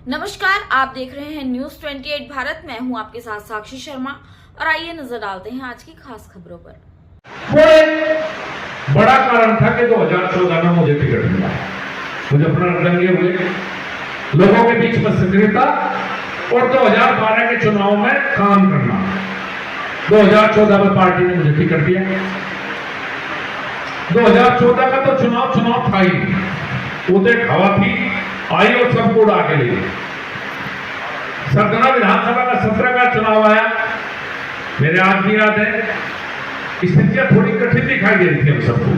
नमस्कार, आप देख रहे हैं न्यूज 28 भारत। मैं हूं आपके साथ साक्षी शर्मा और आइए नजर डालते हैं आज की खास खबरों पर। वो एक बड़ा कारण था कि 2014 में मुझे टिकट मिला। मुझे अपना रंगे हुए लोगों के बीच में सक्रियता और 2012 के चुनाव में काम करना। 2014 में पार्टी ने मुझे टिकट दिया। 2014 का तो चुनाव था ही, उधर हवा थी आई और सबको उड़ा के ले गई। सरगना विधानसभा का 17 का चुनाव आया, मेरे आज भी याद है, स्थितियां थोड़ी कठिन दिखाई दे रही थी हम सबको।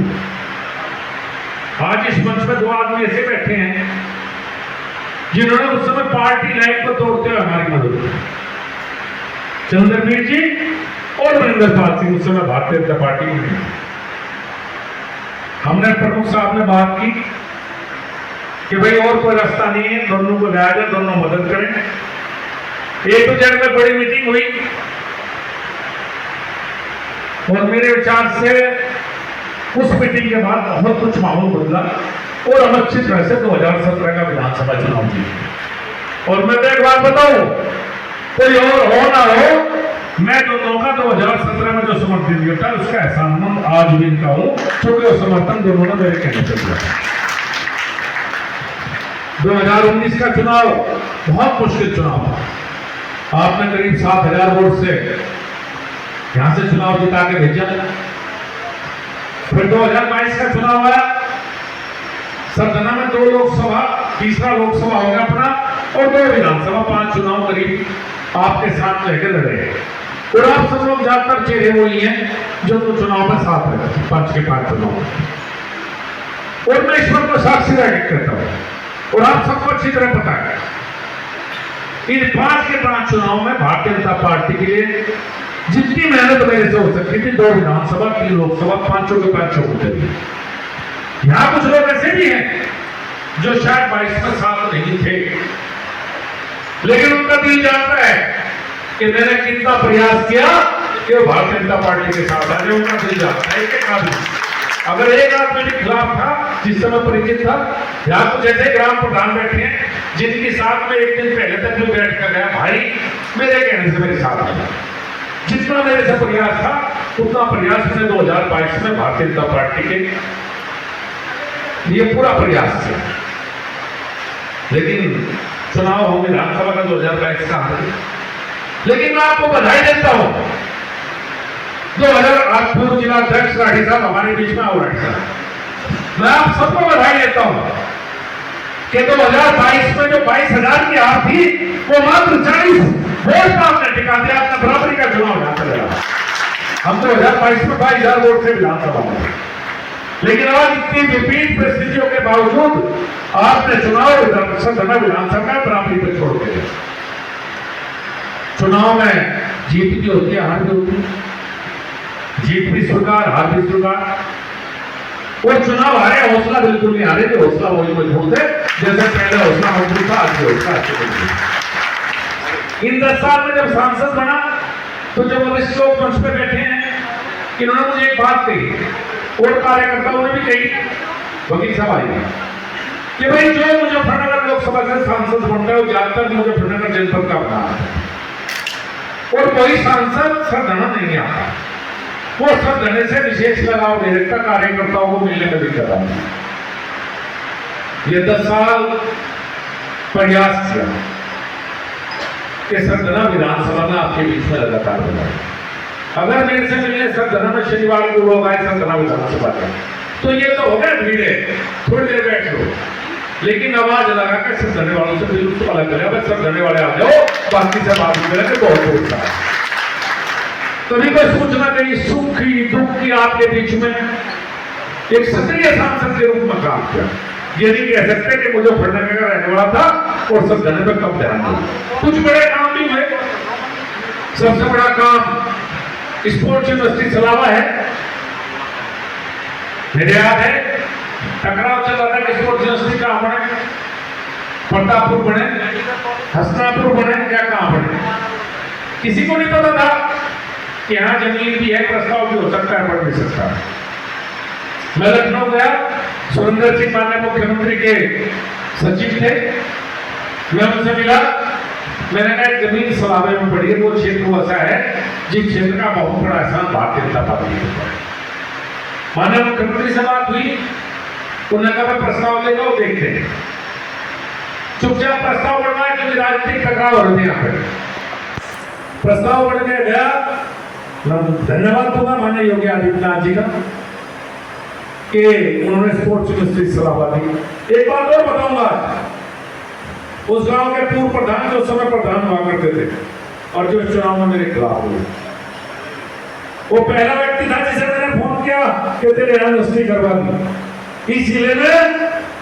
आज इस मंच में दो आदमी ऐसे बैठे हैं जिन्होंने उस समय पार्टी लाइन को तोड़ते हुए हमारी मदद की। चंद्रवीर जी और वरिंदर पाल सिंह उस समय भारतीय जनता पार्टी में। हमने प्रमुख साहब ने बात की कि भाई और कोई रास्ता नहीं है, दोनों को लाया जाए, दोनों मदद करें। एक तो जगह में बड़ी मीटिंग हुई और मेरे विचार से उस मीटिंग के बाद बहुत कुछ माहौल बदला और हम अच्छी तरह से 2017 का विधानसभा चुनाव जीते। और मैं तो एक बात बताऊं, कोई और हो ना हो, मैं दोनों का 2017 में जो समर्थन दिया था उसका एहसान आज भी इनका हूं, क्योंकि वो समर्थन दोनों ने मेरे कहने से दिया। 2019 का चुनाव बहुत मुश्किल चुनाव था। आपने करीब 7,000 वोट से यहां से चुनाव जिता के भेजा। फिर 2022 का चुनाव आया, सरगना में 2 लोकसभा, तीसरा लोकसभा हो गया अपना, और 2 विधानसभा, 5 चुनाव करीब आपके साथ लेकर लड़े। और आप सब लोग ज्यादातर चेहरे वही हैं जो तो चुनाव में साथ रहे, 5 के 5 चुनाव। और मैं ईश्वर को साक्षी रह कहता हूं, और आप सबको अच्छी तरह पता है, इन 5 के 5 चुनाव में भारतीय जनता पार्टी के लिए जितनी मेहनत मेरे से हो सकती थी, 2 विधानसभा, 3 लोकसभा, 5 के 5 करी। यहां कुछ लोग ऐसे भी हैं जो शायद 22 में साथ नहीं थे, लेकिन उनका दिल जानता है कि मैंने कितना प्रयास किया कि वो भारतीय जनता पार्टी के साथ आ जाए। उनका दिल जानता है। एक आदमी, अगर एक आदमी के खिलाफ था जिस समय परिचित था, या तो जैसे ग्राम प्रधान बैठे हैं जिनके साथ में एक दिन पहले तक जो बैठ कर गया, भाई मेरे कहने से मेरे साथ आ जाए। जितना मेरे से प्रयास था उतना प्रयास मैंने 2022 में भारतीय जनता पार्टी के लिए पूरा प्रयास किया। लेकिन चुनाव हो विधानसभा का 2022 का, लेकिन मैं आपको बधाई देता हूं। 2008 पूर्व जिला अध्यक्ष राठी साहब हमारे बीच में आओ। राठी साहब, मैं आप सबको बधाई देता हूं कि 2022 में जो 22,000 की हार थी वो मात्र 40 वोट पर आपने टिका दिया। आपने बराबरी का चुनाव यहाँ चलेगा। हम 2022 में 22,000 वोट से विधानसभा में, लेकिन आज इतनी विपरीत परिस्थितियों के बावजूद आपने चुनाव विधानसभा बराबरी पर छोड़ दिया। चुनाव में जीत भी होती है, हार भी होती है। जीत भी स्वीकार, हार भी स्वीकार। और चुनाव हारे, हौसला बिल्कुल नहीं हारे, जो हौसला वही मजबूत है जैसे पहले हौसला मजबूत था, आज भी हौसला अच्छे। इन 10 साल में जब सांसद बना तो जब वरिष्ठ लोग मंच पे बैठे हैं, इन्होंने मुझे एक बात कही और कार्यकर्ताओं ने भी कही, वकील साहब आए, कि भाई जो मुजफ्फरनगर लोकसभा से सांसद बनता है वो ज्यादातर मुजफ्फरनगर जनपद का बना है, और कोई सांसद सरगना नहीं आता। वो सरगने से विशेष लगाव नहीं रखता, कार्यकर्ताओं को मिलने में दिक्कत आती है। ये 10 साल प्रयास किया कि सरगना विधानसभा में आपके बीच में लगातार बनाए। अगर मेरे से मिलने सरगना में शनिवार को लोग आए सरगना विधानसभा का, तो ये तो हो गया भीड़ है, थोड़ी देर बैठ लो, लेकिन आवाज लगा के सरगने वालों से बिल्कुल अलग करें। अगर सरगने वाले आ जाओ, बाकी सब आदमी करेंगे, बहुत होता है। कभी कोई सूचना कही सुख की दुख की आपके बीच में एक सक्रिय सांसद के रूप में काम किया। ये नहीं कह सकते कि मुजफ्फरनगर का रहने वाला था और सरगने पर कब ध्यान दिया। कुछ बड़े काम भी हुए। सबसे बड़ा काम स्पोर्ट्स यूनिवर्सिटी चलावा है। मेरे याद है टकराव चल रहा था कि स्पोर्ट्स यूनिवर्सिटी कहां बने, प्रतापपुर बने, हस्तिनापुर बने, क्या कहां बने, किसी को नहीं पता था कि यहां जमीन भी है, प्रस्ताव भी हो सकता है, बढ़ भी सकता है। मैं लखनऊ गया, सुरेंद्र सिंह माननीय मुख्यमंत्री के सचिव थे, मैं उनसे मिला, मैंने कहा जमीन सलावे में पड़ी है, वो क्षेत्र ऐसा है जिस क्षेत्र का बहुत बड़ा एहसान भारतीय जनता पार्टी के ऊपर है। माननीय मुख्यमंत्री से बात हुई, उन्होंने कहा प्रस्ताव लेगा वो देखते हैं। चुपचाप प्रस्ताव बढ़ रहा है क्योंकि राजनीतिक टकराव हो रहे हैं यहाँ पे। प्रस्ताव बढ़ के गया, मैं धन्यवाद दूंगा माननीय योगी आदित्यनाथ जी का कि उन्होंने स्पोर्ट्स यूनिवर्सिटी सलाह दी। एक बात और बताऊंगा, उस गांव के पूर्व प्रधान जो समय प्रधान हुआ करते थे और जो चुनाव में मेरे खिलाफ हुए, वो पहला व्यक्ति था जिसे मैंने फोन किया कि तेरे यहाँ यूनिवर्सिटी करवा दी। इस जिले में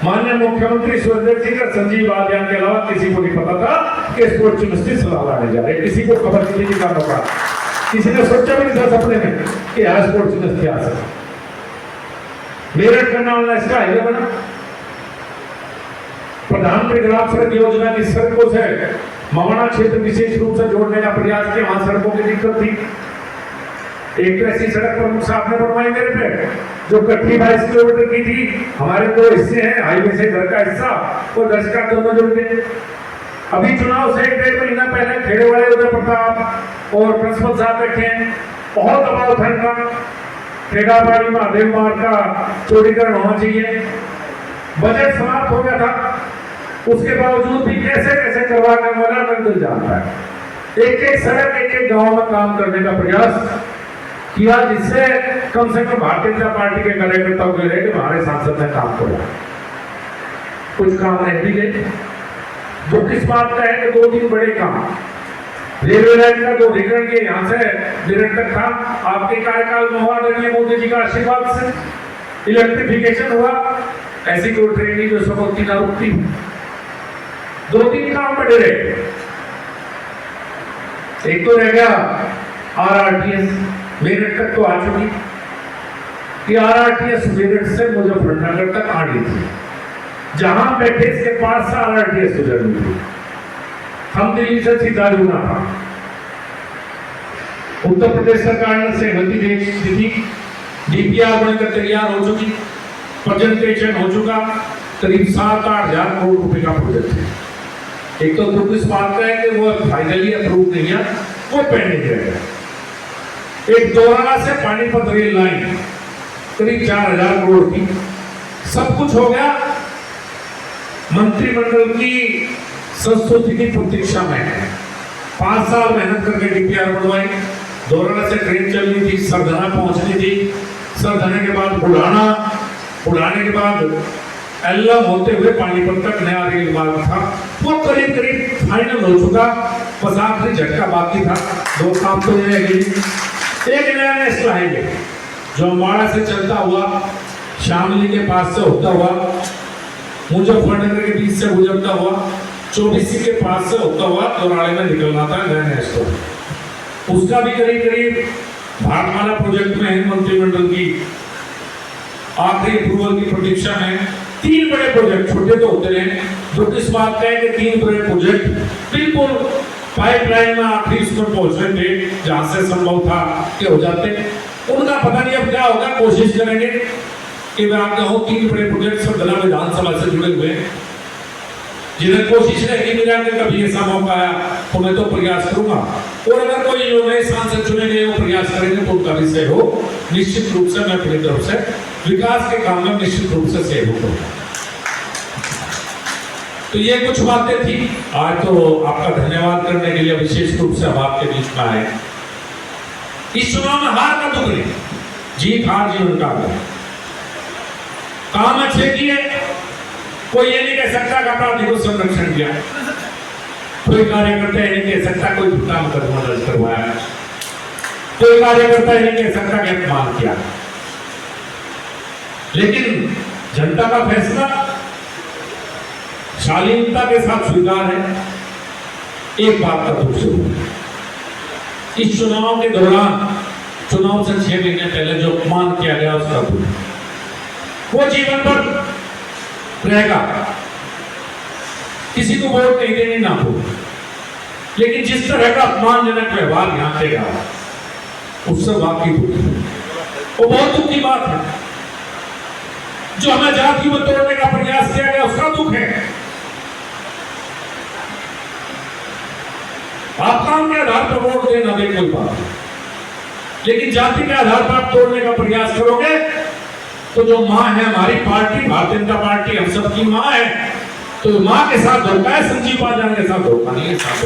माननीय मुख्यमंत्री सूर्यदेव जी का संजीव बालियान के अलावा किसी को नहीं पता था कि स्पोर्ट्स यूनिवर्सिटी सलाह लाने जा रहे, किसी को खबर नहीं थी का मौका, किसी ने सोचा भी नहीं था सपने में कि यहाँ स्पोर्ट्स यूनिवर्सिटी आ सकती। मेरठ करना वाला इसका हाईवे बना, प्रधानमंत्री ग्राम सड़क योजना की सड़कों से मवाना क्षेत्र विशेष रूप से जोड़ने का प्रयास किया। वहां सड़कों की दिक्कत थी। एक तो ऐसी सड़क प्रमुख साहब ने बनवाई मेरे पे जो कट्ठी 22 किलोमीटर की थी। हमारे दो हिस्से हैं, हाईवे से घर का हिस्सा और 10 का दोनों जुड़ गए। अभी चुनाव से 1-1.5 महीना पहले खेड़े वाले उदय प्रताप और प्रिंसिपल साहब बैठे, बहुत दबाव था इनका, खेड़ाबाड़ी महादेव मार्ग का चौड़ीकरण होना चाहिए। बजट समाप्त हो गया था, उसके बावजूद भी कैसे कैसे करवा कर वाला मंदिर जानता है। एक एक सड़क एक एक गांव में काम करने का प्रयास किया, जिससे कम से कम भारतीय जनता पार्टी के कार्यकर्ताओं के लिए हमारे सांसद ने काम किया। कुछ काम रह भी गए। दुख इस बात का है कि 2-3 बड़े काम, रेलवे लाइन का जो विकरण के यहाँ से मेरठ तक था, आपके कार्यकाल में हुआ, आदरणीय मोदी जी का आशीर्वाद से इलेक्ट्रिफिकेशन हुआ। ऐसी कोई ट्रेन नहीं जो सबको ना रुकती। 2-3 काम बड़े रहे। एक तो रह गया RRTS, मेरठ तक तो आ चुकी कि RRTS मेरठ से मुजफ्फरनगर तक आ गई थी। जहां बैठे इसके पास से RRTS गुजरनी थी। हम दिल्ली से सीधा जुड़ना था। उत्तर प्रदेश सरकार ने सहमति दे दी थी। DPR बनकर तैयार हो चुकी, प्रेजेंटेशन हो चुका, करीब 7-8 हजार करोड़ रुपए का प्रोजेक्ट है। एक तो दुख इस बात का है कि वो फाइनली अप्रूव नहीं है, वो पेंडिंग रहेगा। एक दोराना से पानीपत रेल लाइन करीब 4000 करोड़ की, सब कुछ हो गया। मंत्रिमंडल की संस्तुति की प्रतीक्षा में है। 5 साल मेहनत करके DPR बनवाई। दोराना से ट्रेन चलनी थी, सरधना पहुंचनी थी, सरधने के बाद बुढ़ाना, बुढ़ाने के बाद एल्लम होते हुए पानीपत तक नया रेल मार्ग था। वो करीब करीब फाइनल हो चुका, बस आखिरी झटका बाकी था। 2 काम तो रह गई। एक नया नेशनल हाईवे जो अम्बाड़ा से चलता हुआ, शामली के पास से होता हुआ, मुजफ्फरनगर के बीच से गुजरता हुआ, 24 के पास से होता हुआ दोराड़े में निकलना था नया नेशनल। उसका भी करीब करीब भारतमाला प्रोजेक्ट में है। मंत्रिमंडल की आखिरी अप्रूवल की प्रतीक्षा में 3 बड़े प्रोजेक्ट, छोटे तो होते रहे, जो किस बात का है कि 3 बड़े प्रोजेक्ट बिल्कुल पाइपलाइन में आखिरी उसमें पहुंचने थे, जहां से संभव था कि हो जाते। उनका पता नहीं अब क्या होगा, कोशिश करेंगे कि मैं आपका हूँ 3 बड़े प्रोजेक्ट सरधना विधानसभा से जुड़े हुए, जिन्हें कोशिश रहेगी मेरा कि कभी ऐसा मौका आया तो मैं तो प्रयास करूंगा। और अगर कोई नए सांसद चुने गए वो प्रयास करेंगे तो उनका भी सहयोग निश्चित रूप से मैं अपनी तरफ से विकास के काम में निश्चित रूप से सहयोग करूंगा। तो ये कुछ बातें थी। आज तो आपका धन्यवाद करने के लिए विशेष रूप से हम आपके बीच में आए। इस चुनाव में हार का दुख नहीं, जीत हार जीवन का है। काम अच्छे किए, कोई ये नहीं कह सकता कि अपराधी को संरक्षण दिया, कोई कार्यकर्ता ये नहीं कह सकता कोई झूठा मुकदमा दर्ज करवाया, कोई कार्यकर्ता ये नहीं कह सकता कि अपमान किया। लेकिन जनता का फैसला शालीनता के साथ स्वीकार है। एक बात का दुख जरूर है, इस चुनाव के दौरान, चुनाव से 6 महीने पहले जो अपमान किया गया उसका दुख वो जीवन भर रहेगा। किसी को वोट नहीं देनी ना हो, लेकिन जिस तरह का अपमानजनक व्यवहार यहां पे रहा उससे वाकई वो बहुत दुख की बात है। जो हमें जाति में तोड़ने का प्रयास किया गया उसका दुख है। मकान के आधार पर वोट देना दे कोई बात नहीं, लेकिन जाति के आधार पर आप तोड़ने का प्रयास करोगे तो जो माँ है हमारी पार्टी भारतीय जनता पार्टी हम सबकी माँ है, तो माँ के साथ धोखा है, संजीव पासवान के साथ धोखा नहीं है। साथ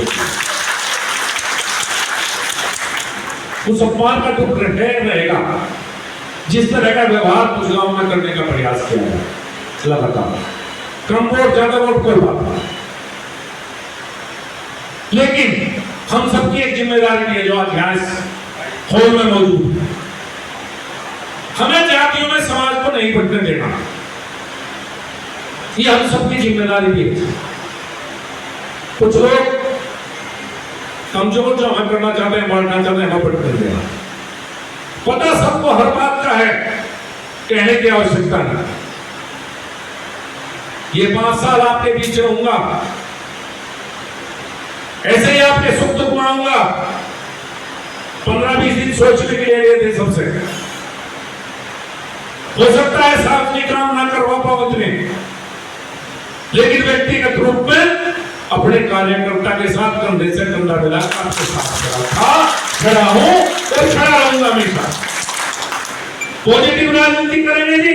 उस अपमान का दुख रहेगा जिस तरह का व्यवहार कुछ गांव में करने का प्रयास किया है लगातार। कम वोट ज्यादा वोट कोई बात नहीं, लेकिन हम सबकी एक जिम्मेदारी भी है जो आज यहाँ हॉल में मौजूद है। हमें जातियों में समाज को नहीं बंटने देना, ये हम सबकी जिम्मेदारी भी है। कुछ लोग कमजोर जो हमें करना चाहते हैं, बांटना चाहते हैं, हमें बंटने देना। पता सबको हर बात का है, कहने की आवश्यकता नहीं। ये 5 साल आपके बीच रहूंगा, ऐसे ही आपके सुख दुख में आऊंगा। 15-20 दिन सोचने के लिए थे सबसे। हो सकता है सार्वजनिक काम ना करवा पाओ इतने, लेकिन व्यक्तिगत रूप में अपने कार्यकर्ता के साथ कंधे से कंधा मिलाकर आपके साथ खड़ा हूं और खड़ा रहूंगा हमेशा। पॉजिटिव राजनीति करेंगे जी,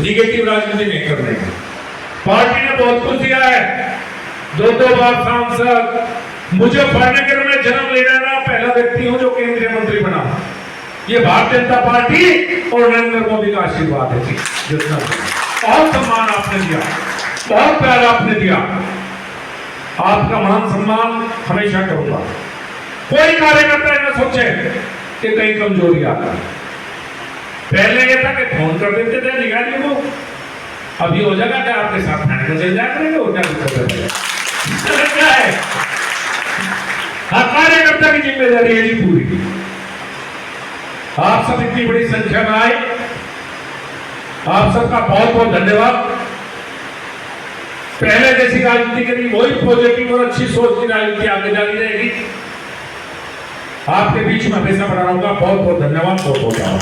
निगेटिव राजनीति नहीं करने की। पार्टी ने बहुत कुछ दिया है, 2 बार सांसद, मुजफ्फरनगर में जन्म लेने वाला पहला व्यक्ति हूं जो केंद्रीय मंत्री बना। ये भारतीय जनता पार्टी और नरेंद्र मोदी का आशीर्वाद है जी। जितना बहुत सम्मान आपने दिया, बहुत प्यार आपने दिया, आपका मान सम्मान हमेशा करूंगा। कोई कार्यकर्ता न सोचे कि कहीं कमजोरी आता है। पहले ये था कि फोन कर देते थे अधिकारियों को, अभी हो जाएगा क्या आपके साथ थाने में चल जाया करेंगे, हो क्या है। कार्यकर्ता की जिम्मेदारी है जी पूरी। आप सब इतनी बड़ी संख्या में आए, आप सबका बहुत बहुत धन्यवाद। पहले जैसी राजनीति करी, वही पॉजिटिव और अच्छी सोच की राजनीति आगे जारी रहेगी। आपके बीच में हमेशा बना रहूंगा। बहुत बहुत धन्यवाद, बहुत बहुत धन्यवाद।